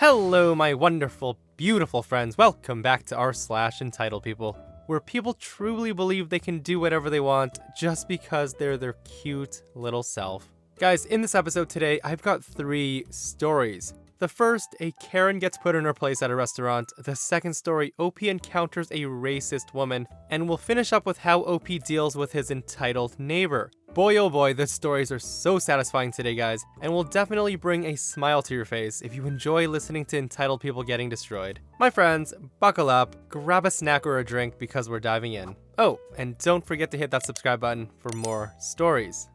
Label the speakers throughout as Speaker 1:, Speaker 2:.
Speaker 1: Hello, my wonderful, beautiful friends. Welcome back to r/EntitledPeople, where people truly believe they can do whatever they want just because they're their cute little self. Guys, in this episode today, I've got 3 stories. The first, a Karen gets put in her place at a restaurant. The second story, OP encounters a racist woman. And we'll finish up with how OP deals with his entitled neighbor. Boy oh boy, the stories are so satisfying today, guys, and will definitely bring a smile to your face if you enjoy listening to entitled people getting destroyed. My friends, buckle up, grab a snack or a drink because we're diving in. Oh, and don't forget to hit that subscribe button for more stories.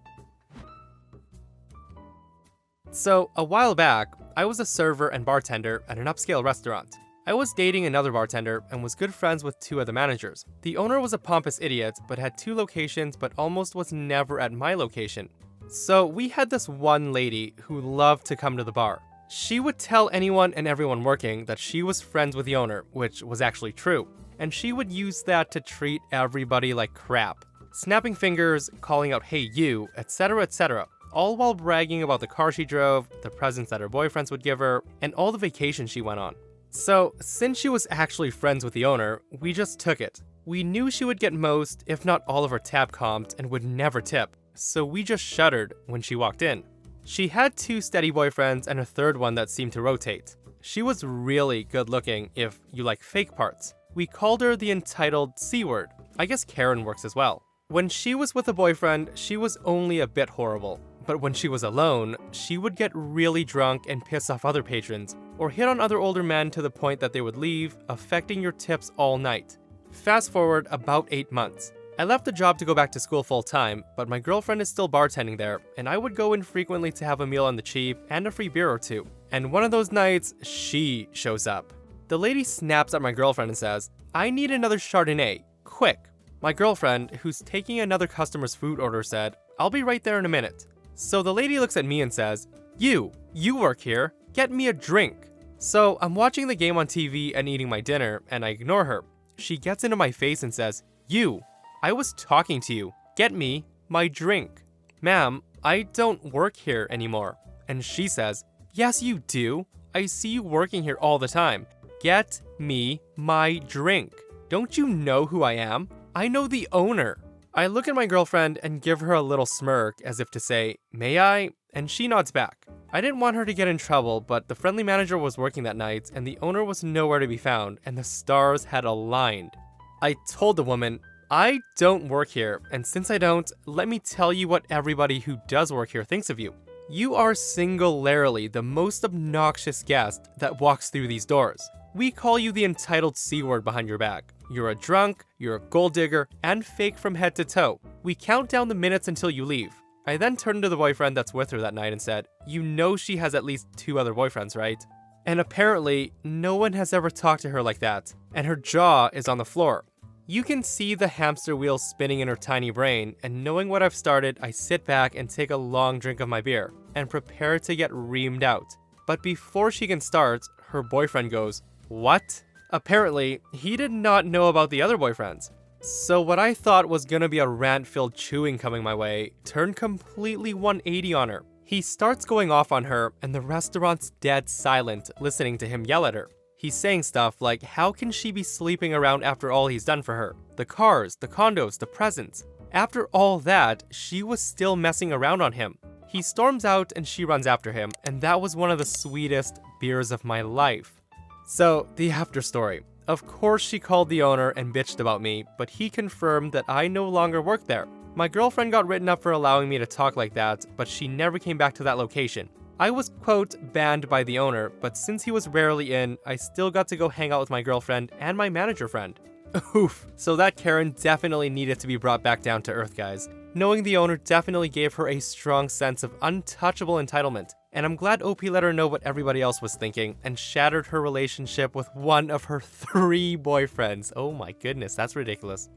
Speaker 1: So, a while back, I was a server and bartender at an upscale restaurant. I was dating another bartender and was good friends with 2 of the managers. The owner was a pompous idiot, but had 2 locations but almost was never at my location. So we had this one lady who loved to come to the bar. She would tell anyone and everyone working that she was friends with the owner, which was actually true. And she would use that to treat everybody like crap. Snapping fingers, calling out hey you, etc, etc. All while bragging about the car she drove, the presents that her boyfriends would give her, and all the vacations she went on. So, since she was actually friends with the owner, we just took it. We knew she would get most, if not all of her tab comped and would never tip, so we just shuddered when she walked in. She had 2 steady boyfriends and a third one that seemed to rotate. She was really good looking if you like fake parts. We called her the entitled C-word. I guess Karen works as well. When she was with a boyfriend, she was only a bit horrible. But when she was alone, she would get really drunk and piss off other patrons, or hit on other older men to the point that they would leave, affecting your tips all night. Fast forward about 8 months. I left the job to go back to school full time, but my girlfriend is still bartending there, and I would go in frequently to have a meal on the cheap and a free beer or 2. And one of those nights, she shows up. The lady snaps at my girlfriend and says, "I need another Chardonnay, quick." My girlfriend, who's taking another customer's food order, said, "I'll be right there in a minute." So the lady looks at me and says, You work here, get me a drink." So I'm watching the game on TV and eating my dinner, and I ignore her. She gets into my face and says, I was talking to you, get me my drink." "Ma'am, I don't work here anymore." And she says, "Yes you do, I see you working here all the time. Get me my drink. Don't you know who I am? I know the owner." I look at my girlfriend and give her a little smirk as if to say, "May I?" And she nods back. I didn't want her to get in trouble, but the friendly manager was working that night and the owner was nowhere to be found and the stars had aligned. I told the woman, "I don't work here, and since I don't, let me tell you what everybody who does work here thinks of you. You are singularly the most obnoxious guest that walks through these doors. We call you the entitled C-word behind your back. You're a drunk, you're a gold digger, and fake from head to toe. We count down the minutes until you leave." I then turned to the boyfriend that's with her that night and said, "You know she has at least 2 other boyfriends, right?" And apparently, no one has ever talked to her like that, and her jaw is on the floor. You can see the hamster wheel spinning in her tiny brain, and knowing what I've started, I sit back and take a long drink of my beer, and prepare to get reamed out. But before she can start, her boyfriend goes, "What?" Apparently, he did not know about the other boyfriends. So what I thought was gonna be a rant-filled chewing coming my way turned completely 180 on her. He starts going off on her, and the restaurant's dead silent, listening to him yell at her. He's saying stuff like, how can she be sleeping around after all he's done for her? The cars, the condos, the presents. After all that, she was still messing around on him. He storms out and she runs after him, and that was one of the sweetest beers of my life. So, the after story. Of course she called the owner and bitched about me, but he confirmed that I no longer work there. My girlfriend got written up for allowing me to talk like that, but she never came back to that location. I was, quote, banned by the owner, but since he was rarely in, I still got to go hang out with my girlfriend and my manager friend. Oof. So that Karen definitely needed to be brought back down to earth, guys. Knowing the owner definitely gave her a strong sense of untouchable entitlement. And I'm glad OP let her know what everybody else was thinking and shattered her relationship with one of her 3 boyfriends. Oh my goodness, that's ridiculous.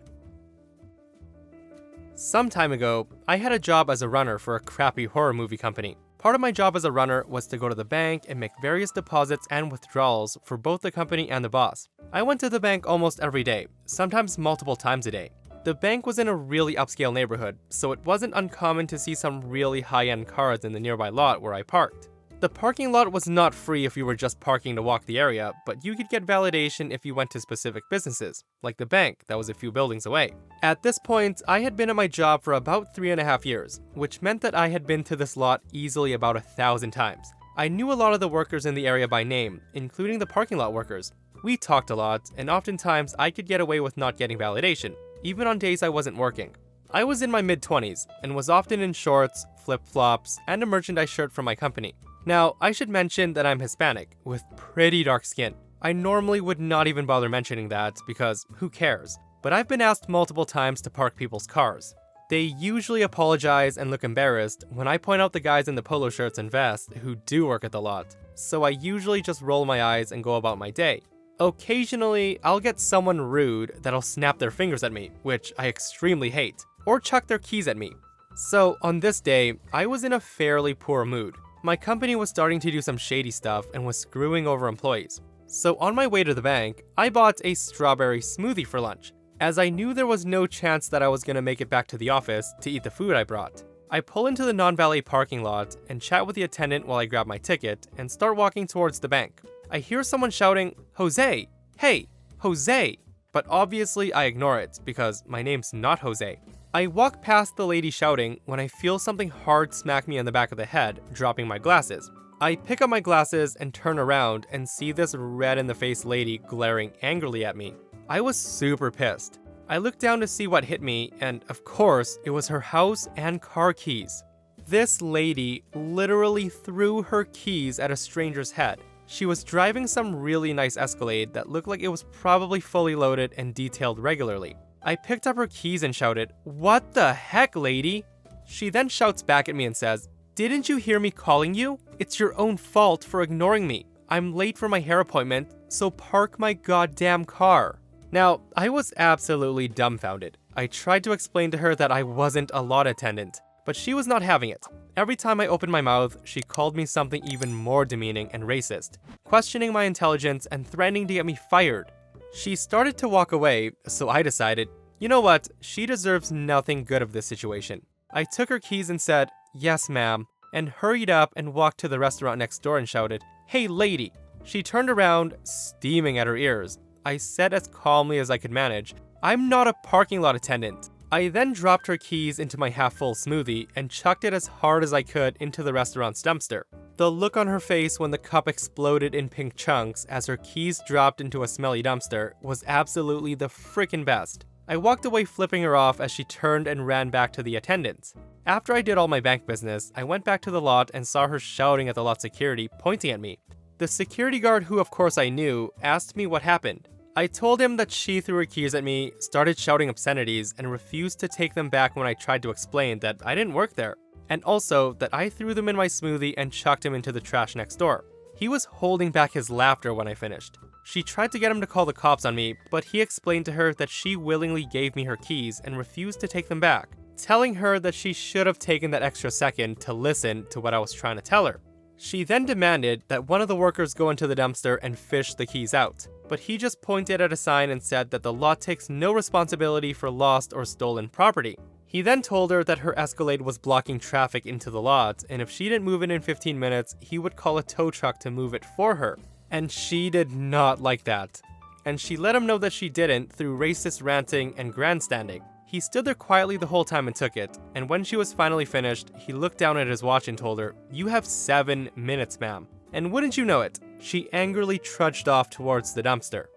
Speaker 1: Some time ago, I had a job as a runner for a crappy horror movie company. Part of my job as a runner was to go to the bank and make various deposits and withdrawals for both the company and the boss. I went to the bank almost every day, sometimes multiple times a day. The bank was in a really upscale neighborhood, so it wasn't uncommon to see some really high-end cars in the nearby lot where I parked. The parking lot was not free if you were just parking to walk the area, but you could get validation if you went to specific businesses, like the bank that was a few buildings away. At this point, I had been at my job for about 3.5 years, which meant that I had been to this lot easily about 1,000 times. I knew a lot of the workers in the area by name, including the parking lot workers. We talked a lot, and oftentimes I could get away with not getting validation, even on days I wasn't working. I was in my mid-20s, and was often in shorts, flip-flops, and a merchandise shirt from my company. Now, I should mention that I'm Hispanic, with pretty dark skin. I normally would not even bother mentioning that, because who cares? But I've been asked multiple times to park people's cars. They usually apologize and look embarrassed when I point out the guys in the polo shirts and vests who do work at the lot, so I usually just roll my eyes and go about my day. Occasionally, I'll get someone rude that'll snap their fingers at me, which I extremely hate, or chuck their keys at me. So on this day, I was in a fairly poor mood. My company was starting to do some shady stuff and was screwing over employees. So on my way to the bank, I bought a strawberry smoothie for lunch, as I knew there was no chance that I was gonna make it back to the office to eat the food I brought. I pull into the non-valet parking lot and chat with the attendant while I grab my ticket and start walking towards the bank. I hear someone shouting, "Jose! Hey, Jose!" But obviously I ignore it because my name's not Jose. I walk past the lady shouting when I feel something hard smack me on the back of the head, dropping my glasses. I pick up my glasses and turn around and see this red-in-the-face lady glaring angrily at me. I was super pissed. I looked down to see what hit me, and of course, it was her house and car keys. This lady literally threw her keys at a stranger's head. She was driving some really nice Escalade that looked like it was probably fully loaded and detailed regularly. I picked up her keys and shouted, "What the heck, lady?" She then shouts back at me and says, "Didn't you hear me calling you? It's your own fault for ignoring me. I'm late for my hair appointment, so park my goddamn car." Now, I was absolutely dumbfounded. I tried to explain to her that I wasn't a lot attendant, but she was not having it. Every time I opened my mouth, she called me something even more demeaning and racist, questioning my intelligence and threatening to get me fired. She started to walk away, so I decided, you know what, she deserves nothing good of this situation. I took her keys and said, "Yes, ma'am," and hurried up and walked to the restaurant next door and shouted, "Hey, lady." She turned around, steaming at her ears. I said as calmly as I could manage, "I'm not a parking lot attendant." I then dropped her keys into my half-full smoothie and chucked it as hard as I could into the restaurant's dumpster. The look on her face when the cup exploded in pink chunks as her keys dropped into a smelly dumpster was absolutely the frickin' best. I walked away flipping her off as she turned and ran back to the attendant. After I did all my bank business, I went back to the lot and saw her shouting at the lot security, pointing at me. The security guard, who of course I knew, asked me what happened. I told him that she threw her keys at me, started shouting obscenities, and refused to take them back when I tried to explain that I didn't work there, and also that I threw them in my smoothie and chucked him into the trash next door. He was holding back his laughter when I finished. She tried to get him to call the cops on me, but he explained to her that she willingly gave me her keys and refused to take them back, telling her that she should have taken that extra second to listen to what I was trying to tell her. She then demanded that one of the workers go into the dumpster and fish the keys out, but he just pointed at a sign and said that the lot takes no responsibility for lost or stolen property. He then told her that her Escalade was blocking traffic into the lot, and if she didn't move it in 15 minutes, he would call a tow truck to move it for her. And she did not like that. And she let him know that she didn't through racist ranting and grandstanding. He stood there quietly the whole time and took it, and when she was finally finished, he looked down at his watch and told her, "You have 7 minutes, ma'am." And wouldn't you know it, she angrily trudged off towards the dumpster.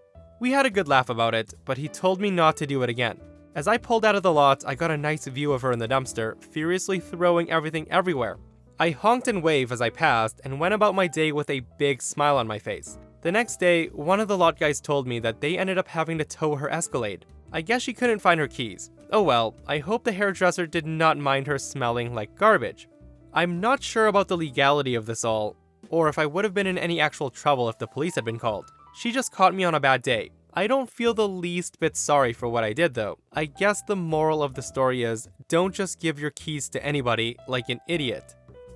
Speaker 1: We had a good laugh about it, but he told me not to do it again. As I pulled out of the lot, I got a nice view of her in the dumpster, furiously throwing everything everywhere. I honked and waved as I passed and went about my day with a big smile on my face. The next day, one of the lot guys told me that they ended up having to tow her Escalade. I guess she couldn't find her keys. Oh well, I hope the hairdresser did not mind her smelling like garbage. I'm not sure about the legality of this all, or if I would have been in any actual trouble if the police had been called. She just caught me on a bad day. I don't feel the least bit sorry for what I did though. I guess the moral of the story is, don't just give your keys to anybody like an idiot.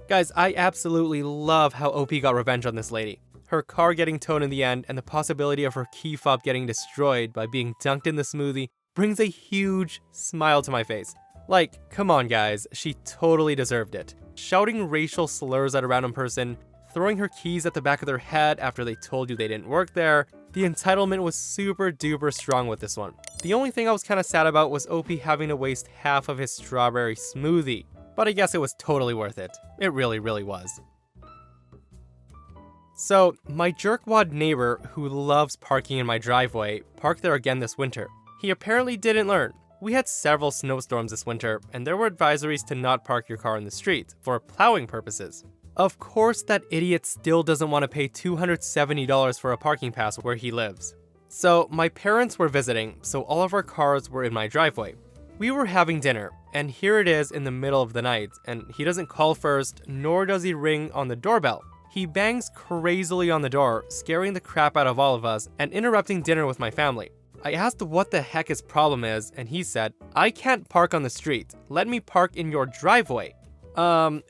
Speaker 1: Guys, I absolutely love how OP got revenge on this lady. Her car getting towed in the end and the possibility of her key fob getting destroyed by being dunked in the smoothie brings a huge smile to my face. Like, come on guys, she totally deserved it. Shouting racial slurs at a random person, throwing her keys at the back of their head after they told you they didn't work there. The entitlement was super duper strong with this one. The only thing I was kinda sad about was OP having to waste half of his strawberry smoothie. But I guess it was totally worth it. It really, really was. So, my jerkwad neighbor, who loves parking in my driveway, parked there again this winter. He apparently didn't learn. We had several snowstorms this winter, and there were advisories to not park your car in the street, for plowing purposes. Of course, that idiot still doesn't want to pay $270 for a parking pass where he lives. So, my parents were visiting, so all of our cars were in my driveway. We were having dinner, and here it is in the middle of the night, and he doesn't call first, nor does he ring on the doorbell. He bangs crazily on the door, scaring the crap out of all of us and interrupting dinner with my family. I asked what the heck his problem is, and he said, "I can't park on the street. Let me park in your driveway."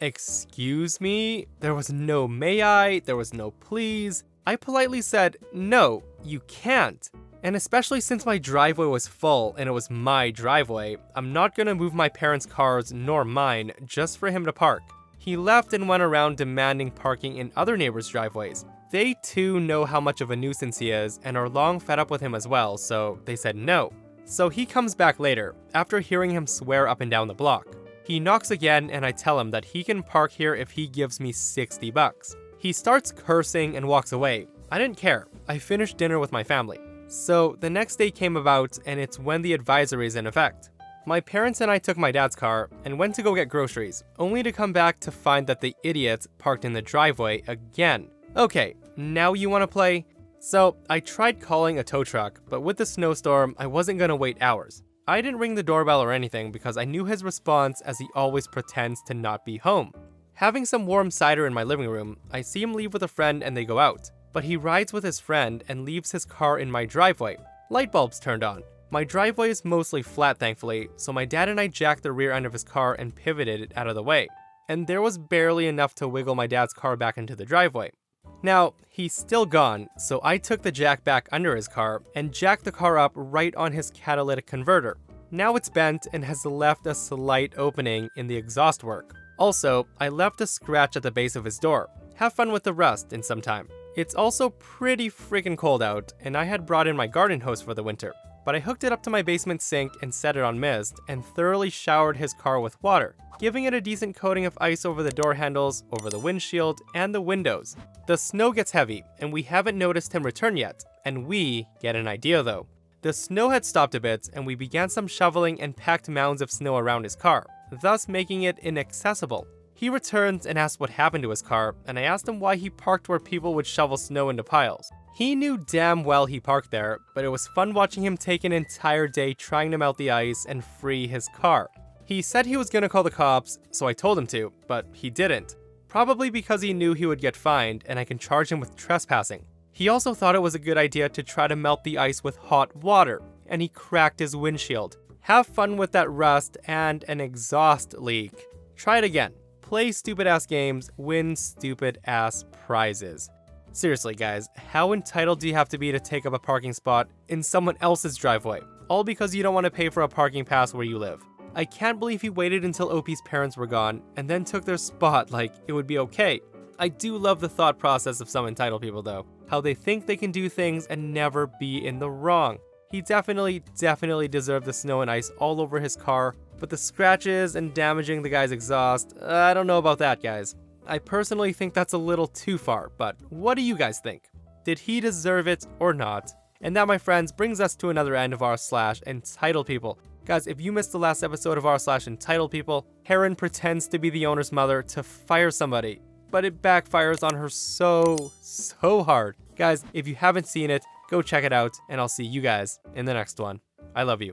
Speaker 1: Excuse me? There was no may I, there was no please. I politely said, "No, you can't." And especially since my driveway was full and it was my driveway, I'm not gonna move my parents' cars nor mine just for him to park. He left and went around demanding parking in other neighbors' driveways. They too know how much of a nuisance he is and are long fed up with him as well, so they said no. So he comes back later, after hearing him swear up and down the block. He knocks again and I tell him that he can park here if he gives me $60. He starts cursing and walks away. I didn't care. I finished dinner with my family. So the next day came about and it's when the advisory is in effect. My parents and I took my dad's car and went to go get groceries, only to come back to find that the idiot parked in the driveway again. Okay, now you wanna play? So I tried calling a tow truck, but with the snowstorm, I wasn't gonna wait hours. I didn't ring the doorbell or anything because I knew his response as he always pretends to not be home. Having some warm cider in my living room, I see him leave with a friend and they go out. But he rides with his friend and leaves his car in my driveway. Light bulbs turned on. My driveway is mostly flat thankfully, so my dad and I jacked the rear end of his car and pivoted it out of the way. And there was barely enough to wiggle my dad's car back into the driveway. Now, he's still gone, so I took the jack back under his car and jacked the car up right on his catalytic converter. Now it's bent and has left a slight opening in the exhaust work. Also, I left a scratch at the base of his door. Have fun with the rust in some time. It's also pretty freaking cold out, and I had brought in my garden hose for the winter. But I hooked it up to my basement sink and set it on mist, and thoroughly showered his car with water, giving it a decent coating of ice over the door handles, over the windshield, and the windows. The snow gets heavy, and we haven't noticed him return yet, and we get an idea though. The snow had stopped a bit, and we began some shoveling and packed mounds of snow around his car, thus making it inaccessible. He returns and asks what happened to his car, and I asked him why he parked where people would shovel snow into piles. He knew damn well he parked there, but it was fun watching him take an entire day trying to melt the ice and free his car. He said he was gonna call the cops, so I told him to, but he didn't. Probably because he knew he would get fined and I can charge him with trespassing. He also thought it was a good idea to try to melt the ice with hot water, and he cracked his windshield. Have fun with that rust and an exhaust leak. Try it again. Play stupid ass games, win stupid ass prizes. Seriously guys, how entitled do you have to be to take up a parking spot in someone else's driveway? All because you don't want to pay for a parking pass where you live. I can't believe he waited until OP's parents were gone and then took their spot like it would be okay. I do love the thought process of some entitled people though. How they think they can do things and never be in the wrong. He definitely deserved the snow and ice all over his car, but the scratches and damaging the guy's exhaust, I don't know about that guys. I personally think that's a little too far, but what do you guys think? Did he deserve it or not? And that, my friends, brings us to another end of r/entitled people. Guys, if you missed the last episode of r/entitled people, Heron pretends to be the owner's mother to fire somebody, but it backfires on her so hard. Guys, if you haven't seen it, go check it out, and I'll see you guys in the next one. I love you.